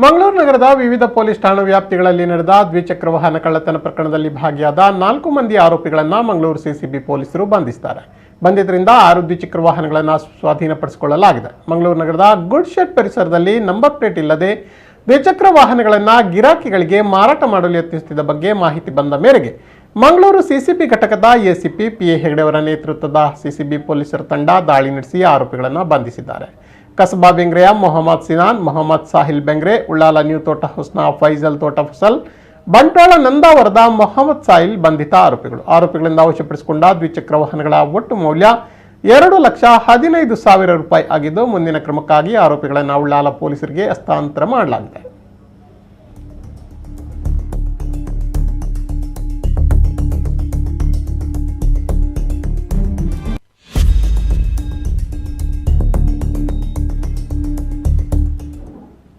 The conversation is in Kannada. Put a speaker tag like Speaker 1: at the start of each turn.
Speaker 1: ಮಂಗಳೂರು ನಗರದ ವಿವಿಧ ಪೊಲೀಸ್ ಠಾಣಾ ವ್ಯಾಪ್ತಿಗಳಲ್ಲಿ ನಡೆದ ದ್ವಿಚಕ್ರ ವಾಹನ ಕಳ್ಳತನ ಪ್ರಕರಣದಲ್ಲಿ ಭಾಗಿಯಾದ 4 ಮಂದಿ ಆರೋಪಿಗಳನ್ನು ಮಂಗಳೂರು ಸಿಸಿಬಿ ಪೊಲೀಸರು ಬಂಧಿಸಿದ್ದಾರೆ. ಬಂಧಿತರಿಂದ 6 ದ್ವಿಚಕ್ರ ವಾಹನಗಳನ್ನು ಸ್ವಾಧೀನಪಡಿಸಿಕೊಳ್ಳಲಾಗಿದೆ. ಮಂಗಳೂರು ನಗರದ ಗುಡ್ ಶೆಡ್ ಪರಿಸರದಲ್ಲಿ ನಂಬರ್ ಪ್ಲೇಟ್ ಇಲ್ಲದೆ ದ್ವಿಚಕ್ರ ವಾಹನಗಳನ್ನು ಗಿರಾಕಿಗಳಿಗೆ ಮಾರಾಟ ಮಾಡಲು ಯತ್ನಿಸುತ್ತಿದ್ದ ಬಗ್ಗೆ ಮಾಹಿತಿ ಬಂದ ಮೇರೆಗೆ ಮಂಗಳೂರು ಸಿಸಿಬಿ ಘಟಕದ ಎಸಿಪಿ ಪಿಎ ಹೆಗಡೆ ಅವರ ನೇತೃತ್ವದ ಸಿಸಿಬಿ ಪೊಲೀಸರ ತಂಡ ದಾಳಿ ನಡೆಸಿ ಆರೋಪಿಗಳನ್ನು ಬಂಧಿಸಿದ್ದಾರೆ. ಕಸಬಾ ಬೆಂಗ್ರೆಯ ಮೊಹಮ್ಮದ್ ಸಿನಾನ್, ಮೊಹಮ್ಮದ್ ಸಾಹಿಲ್ ಬೆಂಗ್ರೆ, ಉಳ್ಳಾಲ ನ್ಯೂ ತೋಟ ಹುಸ್ನಾ ಫೈಜಲ್ ತೋಟ ಫಸಲ್, ಬಂಟ್ವಾಳ ನಂದಾವರದ ಮೊಹಮ್ಮದ್ ಸಾಹಿಲ್ ಬಂಧಿತ ಆರೋಪಿಗಳು. ಆರೋಪಿಗಳಿಂದ ವಶಪಡಿಸಿಕೊಂಡ ದ್ವಿಚಕ್ರ ವಾಹನಗಳ ಒಟ್ಟು ಮೌಲ್ಯ 2,15,000 ರೂಪಾಯಿ ಆಗಿದ್ದು, ಮುಂದಿನ ಕ್ರಮಕ್ಕಾಗಿ ಆರೋಪಿಗಳನ್ನು ಉಳ್ಳಾಲ ಪೊಲೀಸರಿಗೆ ಹಸ್ತಾಂತರ ಮಾಡಲಾಗಿದೆ.